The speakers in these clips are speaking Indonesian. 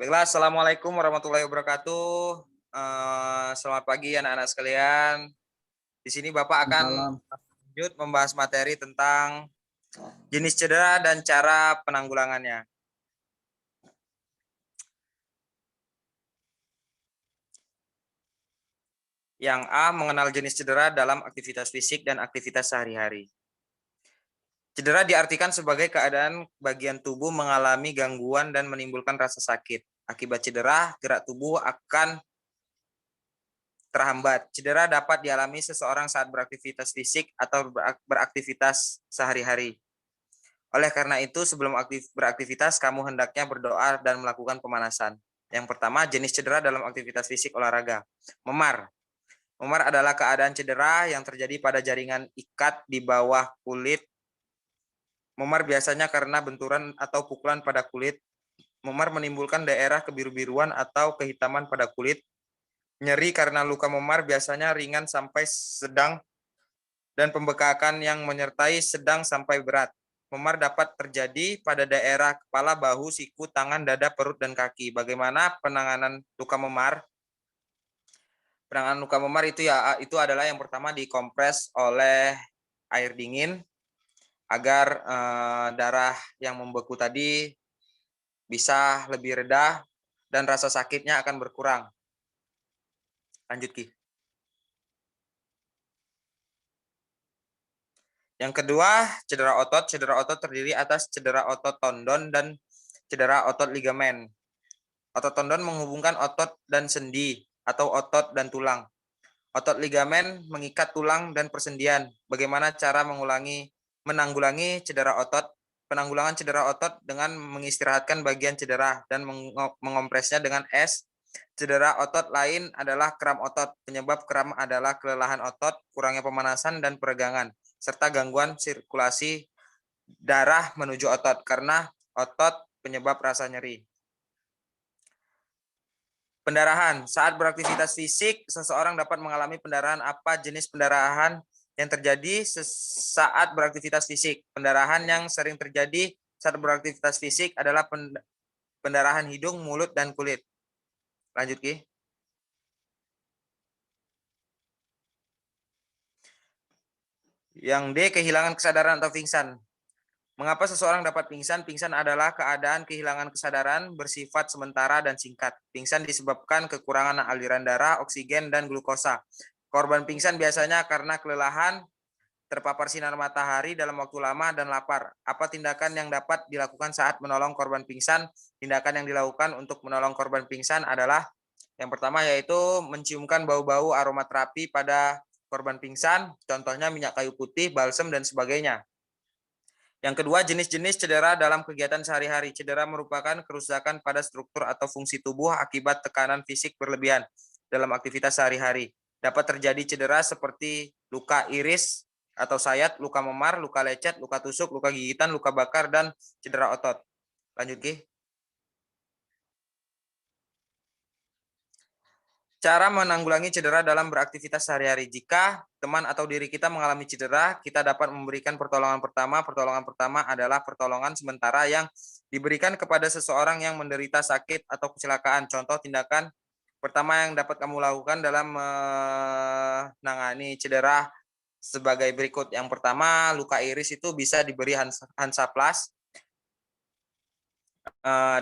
Baiklah, assalamualaikum warahmatullahi wabarakatuh. Selamat pagi anak-anak sekalian. Di sini Bapak akan Salam. lanjut membahas materi tentang jenis cedera dan cara penanggulangannya. Yang A, mengenal jenis cedera dalam aktivitas fisik dan aktivitas sehari-hari. Cedera diartikan sebagai keadaan bagian tubuh mengalami gangguan dan menimbulkan rasa sakit. Akibat cedera, gerak tubuh akan terhambat. Cedera dapat dialami seseorang saat beraktivitas fisik atau beraktivitas sehari-hari. Oleh karena itu, sebelum beraktivitas, kamu hendaknya berdoa dan melakukan pemanasan. Yang pertama, jenis cedera dalam aktivitas fisik olahraga. Memar. Memar adalah keadaan cedera yang terjadi pada jaringan ikat di bawah kulit. Memar biasanya karena benturan atau pukulan pada kulit. Memar menimbulkan daerah kebiru-biruan atau kehitaman pada kulit. Nyeri karena luka memar biasanya ringan sampai sedang dan pembekakan yang menyertai sedang sampai berat. Memar dapat terjadi pada daerah kepala, bahu, siku, tangan, dada, perut, dan kaki. Bagaimana penanganan luka memar? Penanganan luka memar itu adalah yang pertama dikompres oleh air dingin agar darah yang membeku tadi bisa lebih reda dan rasa sakitnya akan berkurang. Lanjut, Ki. Yang kedua, cedera otot. Cedera otot terdiri atas cedera otot tendon dan cedera otot ligamen. Otot tendon menghubungkan otot dan sendi atau otot dan tulang. Otot ligamen mengikat tulang dan persendian. Bagaimana cara menanggulangi cedera otot? Penanggulangan cedera otot dengan mengistirahatkan bagian cedera dan mengompresnya dengan es. Cedera otot lain adalah kram otot. Penyebab kram adalah kelelahan otot, kurangnya pemanasan dan peregangan, serta gangguan sirkulasi darah menuju otot karena otot penyebab rasa nyeri. Pendarahan. Saat beraktivitas fisik, seseorang dapat mengalami pendarahan. Apa jenis pendarahan yang terjadi saat beraktivitas fisik? Pendarahan yang sering terjadi saat beraktivitas fisik adalah pendarahan hidung, mulut, dan kulit. Lanjut, Ki. Yang D, kehilangan kesadaran atau pingsan. Mengapa seseorang dapat pingsan? Pingsan adalah keadaan kehilangan kesadaran bersifat sementara dan singkat. Pingsan disebabkan kekurangan aliran darah, oksigen, dan glukosa. Korban pingsan biasanya karena kelelahan, terpapar sinar matahari dalam waktu lama, dan lapar. Apa tindakan yang dapat dilakukan saat menolong korban pingsan? Tindakan yang dilakukan untuk menolong korban pingsan adalah yang pertama yaitu menciumkan bau-bau aromaterapi pada korban pingsan, contohnya minyak kayu putih, balsem, dan sebagainya. Yang kedua, jenis-jenis cedera dalam kegiatan sehari-hari. Cedera merupakan kerusakan pada struktur atau fungsi tubuh akibat tekanan fisik berlebihan dalam aktivitas sehari-hari. Dapat terjadi cedera seperti luka iris atau sayat, luka memar, luka lecet, luka tusuk, luka gigitan, luka bakar, dan cedera otot. Lanjut, Ki. Cara menanggulangi cedera dalam beraktivitas sehari-hari. Jika teman atau diri kita mengalami cedera, kita dapat memberikan pertolongan pertama. Pertolongan pertama adalah pertolongan sementara yang diberikan kepada seseorang yang menderita sakit atau kecelakaan. Contoh tindakan pertama yang dapat kamu lakukan dalam menangani cedera sebagai berikut. Yang pertama, luka iris itu bisa diberi Hansaplast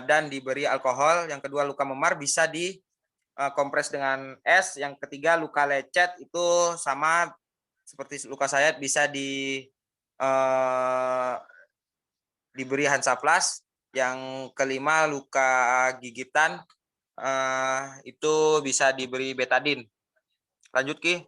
dan diberi alkohol. Yang kedua, luka memar bisa kompres dengan es. Yang ketiga, luka lecet itu sama seperti luka sayat, bisa diberi Hansaplast. Yang kelima, luka gigitan itu bisa diberi betadin. Lanjut, Ki.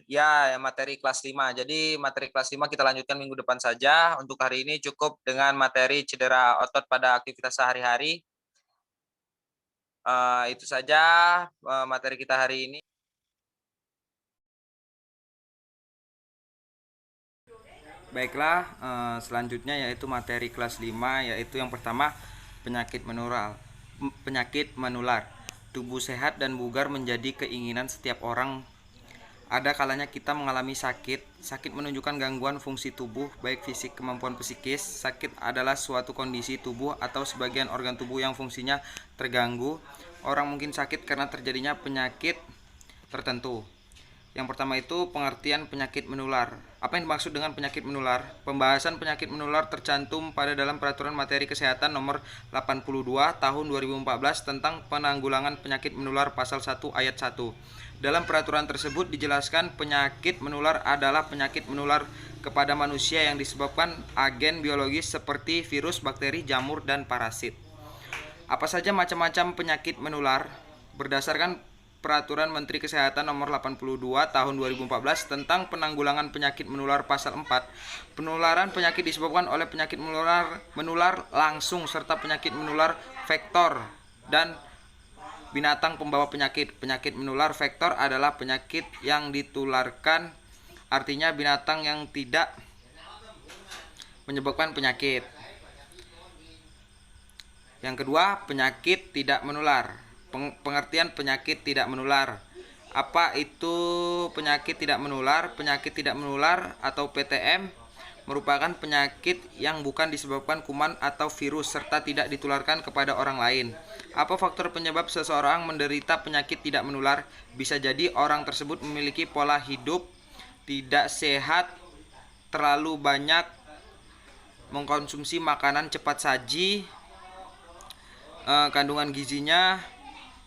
Ya, materi kelas 5. Jadi materi kelas 5 kita lanjutkan minggu depan saja. Untuk hari ini cukup dengan materi cedera otot pada aktivitas sehari-hari. Itu saja materi kita hari ini. Baiklah, selanjutnya yaitu materi kelas 5, yaitu yang pertama penyakit menular. Tubuh sehat dan bugar menjadi keinginan setiap orang. Ada kalanya kita mengalami sakit. Sakit menunjukkan gangguan fungsi tubuh, baik fisik kemampuan psikis. Sakit adalah suatu kondisi tubuh atau sebagian organ tubuh yang fungsinya terganggu. Orang mungkin sakit karena terjadinya penyakit tertentu. Yang pertama itu pengertian penyakit menular. Apa yang dimaksud dengan penyakit menular? Pembahasan penyakit menular tercantum pada dalam Peraturan Materi Kesehatan Nomor 82 Tahun 2014 tentang penanggulangan penyakit menular pasal 1 ayat 1. Dalam peraturan tersebut dijelaskan penyakit menular adalah penyakit menular kepada manusia yang disebabkan agen biologis seperti virus, bakteri, jamur, dan parasit. Apa saja macam-macam penyakit menular? Berdasarkan Peraturan Menteri Kesehatan Nomor 82 Tahun 2014 tentang penanggulangan penyakit menular pasal 4, penularan penyakit disebabkan oleh penyakit menular langsung serta penyakit menular vektor dan binatang pembawa penyakit. Penyakit menular vektor adalah penyakit yang ditularkan, artinya binatang yang tidak menyebabkan penyakit. Yang kedua, penyakit tidak menular. Pengertian penyakit tidak menular. Apa itu penyakit tidak menular? Penyakit tidak menular atau PTM merupakan penyakit yang bukan disebabkan kuman atau virus serta tidak ditularkan kepada orang lain. Apa faktor penyebab seseorang menderita penyakit tidak menular? Bisa jadi orang tersebut memiliki pola hidup tidak sehat, terlalu banyak mengkonsumsi makanan cepat saji, kandungan gizinya.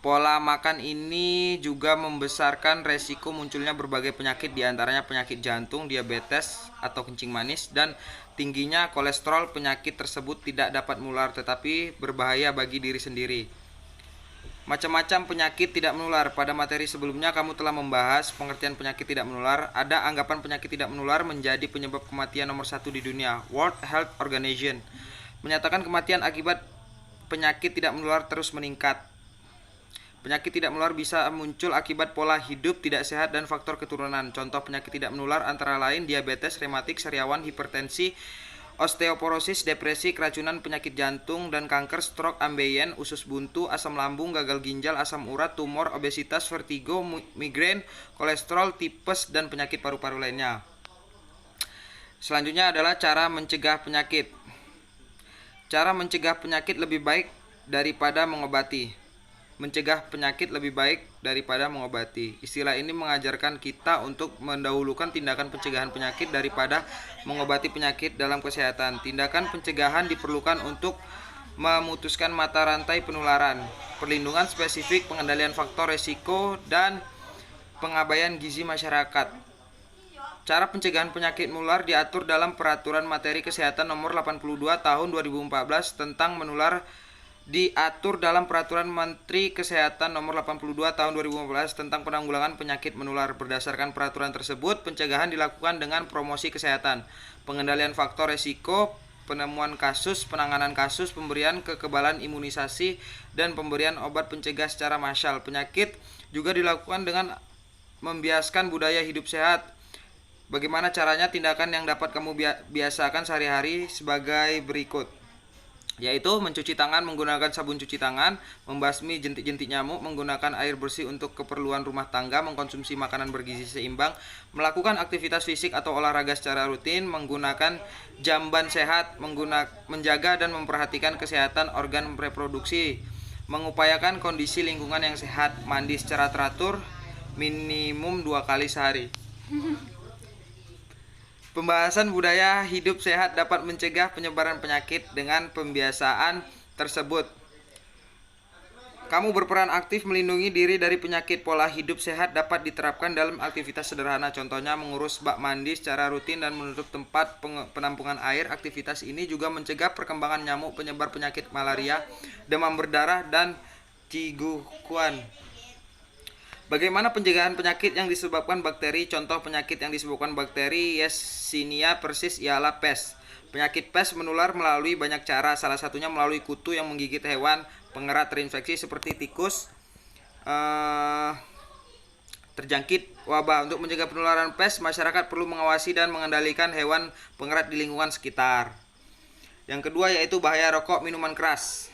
Pola makan ini juga membesarkan resiko munculnya berbagai penyakit, diantaranya penyakit jantung, diabetes atau kencing manis, dan tingginya kolesterol. Penyakit tersebut tidak dapat menular tetapi berbahaya bagi diri sendiri. Macam-macam penyakit tidak menular. Pada materi sebelumnya kamu telah membahas pengertian penyakit tidak menular. Ada anggapan penyakit tidak menular menjadi penyebab kematian nomor 1 di dunia. World Health Organization menyatakan kematian akibat penyakit tidak menular terus meningkat. Penyakit tidak menular bisa muncul akibat pola hidup tidak sehat dan faktor keturunan. Contoh penyakit tidak menular antara lain diabetes, rematik, sariawan, hipertensi, osteoporosis, depresi, keracunan, penyakit jantung dan kanker, stroke, ambeien, usus buntu, asam lambung, gagal ginjal, asam urat, tumor, obesitas, vertigo, migrain, kolesterol, tipes, dan penyakit paru-paru lainnya. Selanjutnya adalah cara mencegah penyakit. Cara mencegah penyakit lebih baik daripada mengobati. Mencegah penyakit lebih baik daripada mengobati. Istilah ini mengajarkan kita untuk mendahulukan tindakan pencegahan penyakit daripada mengobati penyakit dalam kesehatan. Tindakan pencegahan diperlukan untuk memutuskan mata rantai penularan, perlindungan spesifik, pengendalian faktor resiko, dan pengabaian gizi masyarakat. Cara pencegahan penyakit menular diatur dalam Peraturan Materi Kesehatan Nomor 82 Tahun 2014 tentang menular, diatur dalam Peraturan Menteri Kesehatan Nomor 82 Tahun 2015 tentang penanggulangan penyakit menular. Berdasarkan peraturan tersebut, pencegahan dilakukan dengan promosi kesehatan, pengendalian faktor resiko, penemuan kasus, penanganan kasus, pemberian kekebalan imunisasi, dan pemberian obat pencegah secara massal. Penyakit juga dilakukan dengan membiasakan budaya hidup sehat. Bagaimana caranya? Tindakan yang dapat kamu biasakan sehari-hari sebagai berikut, yaitu mencuci tangan menggunakan sabun cuci tangan, membasmi jentik-jentik nyamuk, menggunakan air bersih untuk keperluan rumah tangga, mengkonsumsi makanan bergizi seimbang, melakukan aktivitas fisik atau olahraga secara rutin, menggunakan jamban sehat, menjaga dan memperhatikan kesehatan organ reproduksi, mengupayakan kondisi lingkungan yang sehat, mandi secara teratur, minimum 2 kali sehari. Pembahasan budaya hidup sehat dapat mencegah penyebaran penyakit dengan pembiasaan tersebut. Kamu berperan aktif melindungi diri dari penyakit. Pola hidup sehat dapat diterapkan dalam aktivitas sederhana, contohnya mengurus bak mandi secara rutin dan menutup tempat penampungan air. Aktivitas ini juga mencegah perkembangan nyamuk penyebar penyakit malaria, demam berdarah, dan ciguguan. Bagaimana pencegahan penyakit yang disebabkan bakteri? Contoh penyakit yang disebabkan bakteri Yersinia persis ialah pes. Penyakit pes menular melalui banyak cara, salah satunya melalui kutu yang menggigit hewan pengerat terinfeksi seperti tikus. Terjangkit wabah. Untuk mencegah penularan pes, masyarakat perlu mengawasi dan mengendalikan hewan pengerat di lingkungan sekitar. Yang kedua yaitu bahaya rokok minuman keras.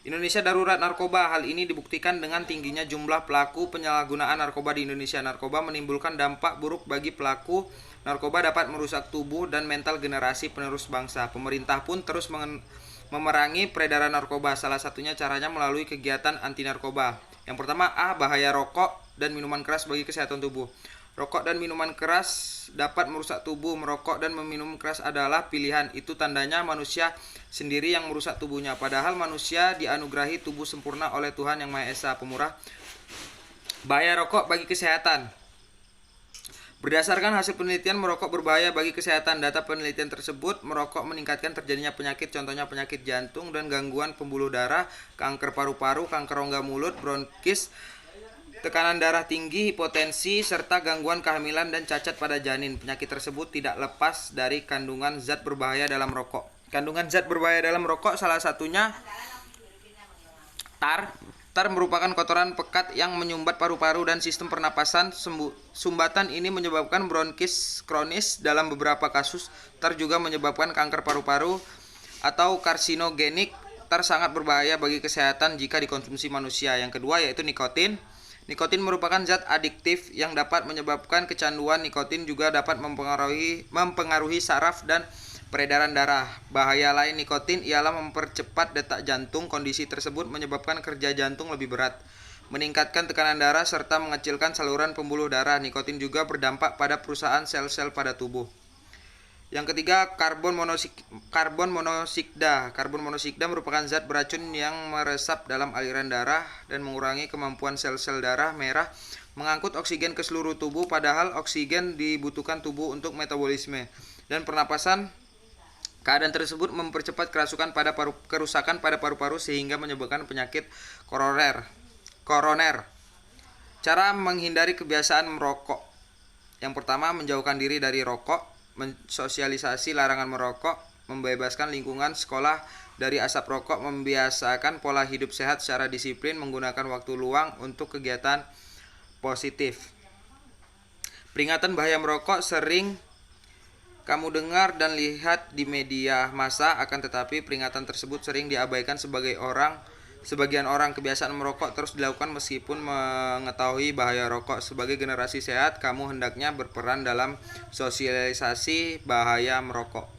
Indonesia darurat narkoba. Hal ini dibuktikan dengan tingginya jumlah pelaku penyalahgunaan narkoba di Indonesia. Narkoba menimbulkan dampak buruk bagi pelaku. Narkoba dapat merusak tubuh dan mental generasi penerus bangsa. Pemerintah pun terus memerangi peredaran narkoba. Salah satunya caranya melalui kegiatan anti narkoba. Yang pertama, bahaya rokok dan minuman keras bagi kesehatan tubuh. Rokok dan minuman keras dapat merusak tubuh. Merokok dan meminum keras adalah pilihan. Itu tandanya manusia sendiri yang merusak tubuhnya. Padahal manusia dianugerahi tubuh sempurna oleh Tuhan Yang Maha Esa, Pemurah. Bahaya rokok bagi kesehatan. Berdasarkan hasil penelitian, merokok berbahaya bagi kesehatan. Data penelitian tersebut, merokok meningkatkan terjadinya penyakit, contohnya penyakit jantung dan gangguan pembuluh darah, kanker paru-paru, kanker rongga mulut, bronkis, tekanan darah tinggi, hipotensi, serta gangguan kehamilan dan cacat pada janin. Penyakit tersebut tidak lepas dari kandungan zat berbahaya dalam rokok. Kandungan zat berbahaya dalam rokok salah satunya tar. Tar merupakan kotoran pekat yang menyumbat paru-paru dan sistem pernapasan. Sumbatan ini menyebabkan bronkis kronis. Dalam beberapa kasus, tar juga menyebabkan kanker paru-paru atau karsinogenik. Tar sangat berbahaya bagi kesehatan jika dikonsumsi manusia. Yang kedua yaitu nikotin. Nikotin merupakan zat adiktif yang dapat menyebabkan kecanduan. Nikotin juga dapat mempengaruhi saraf dan peredaran darah. Bahaya lain nikotin ialah mempercepat detak jantung. Kondisi tersebut menyebabkan kerja jantung lebih berat, meningkatkan tekanan darah, serta mengecilkan saluran pembuluh darah. Nikotin juga berdampak pada perusahaan sel-sel pada tubuh. Yang ketiga, karbon monoksida. Karbon monoksida merupakan zat beracun yang meresap dalam aliran darah dan mengurangi kemampuan sel-sel darah merah mengangkut oksigen ke seluruh tubuh, padahal oksigen dibutuhkan tubuh untuk metabolisme dan pernapasan. Keadaan tersebut mempercepat kerusakan pada paru-paru sehingga menyebabkan penyakit koroner. Cara menghindari kebiasaan merokok. Yang pertama, menjauhkan diri dari rokok, mensosialisasi larangan merokok, membebaskan lingkungan sekolah dari asap rokok, membiasakan pola hidup sehat secara disiplin, menggunakan waktu luang untuk kegiatan positif. Peringatan bahaya merokok sering kamu dengar dan lihat di media massa, akan tetapi peringatan tersebut sering diabaikan sebagian orang. Kebiasaan merokok terus dilakukan meskipun mengetahui bahaya rokok. Sebagai generasi sehat, kamu hendaknya berperan dalam sosialisasi bahaya merokok.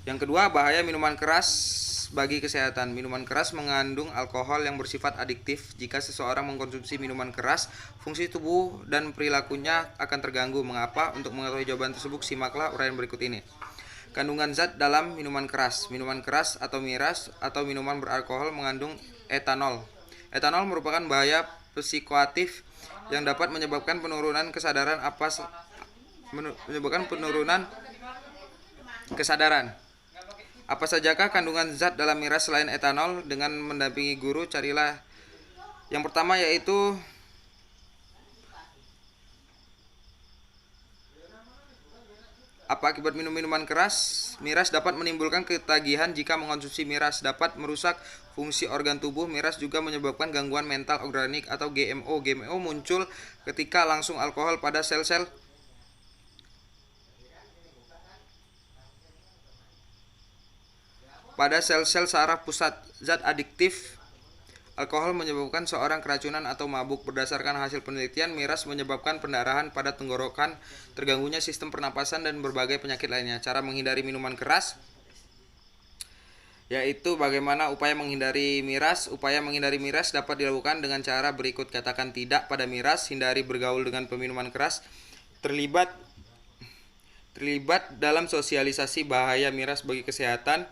Yang kedua, bahaya minuman keras bagi kesehatan. Minuman keras mengandung alkohol yang bersifat adiktif. Jika seseorang mengkonsumsi minuman keras, fungsi tubuh dan perilakunya akan terganggu. Mengapa? Untuk mengetahui jawaban tersebut, simaklah uraian berikut ini. Kandungan zat dalam minuman keras. Minuman keras atau miras atau minuman beralkohol mengandung etanol. Etanol merupakan bahaya psikoaktif yang dapat menyebabkan penurunan kesadaran. Apa sajakah kandungan zat dalam miras selain etanol? Dengan mendampingi guru, carilah yang pertama yaitu apa akibat minum minuman keras? Miras dapat menimbulkan ketagihan. Jika mengonsumsi miras dapat merusak fungsi organ tubuh. Miras juga menyebabkan gangguan mental organik atau GMO. GMO muncul ketika langsung alkohol pada sel-sel saraf pusat. Zat adiktif alkohol menyebabkan seorang keracunan atau mabuk. Berdasarkan hasil penelitian, miras menyebabkan pendarahan pada tenggorokan, terganggunya sistem pernapasan, dan berbagai penyakit lainnya. Cara menghindari minuman keras yaitu bagaimana upaya menghindari miras. Upaya menghindari miras dapat dilakukan dengan cara berikut. Katakan tidak pada miras, hindari bergaul dengan peminuman keras, terlibat dalam sosialisasi bahaya miras bagi kesehatan.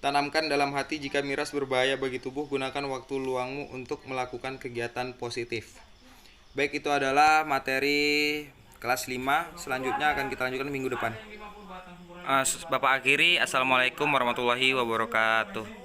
Tanamkan dalam hati jika miras berbahaya bagi tubuh. Gunakan waktu luangmu untuk melakukan kegiatan positif. Baik, itu adalah materi kelas 5. Selanjutnya akan kita lanjutkan minggu depan. Bapak akhiri, Assalamualaikum warahmatullahi wabarakatuh.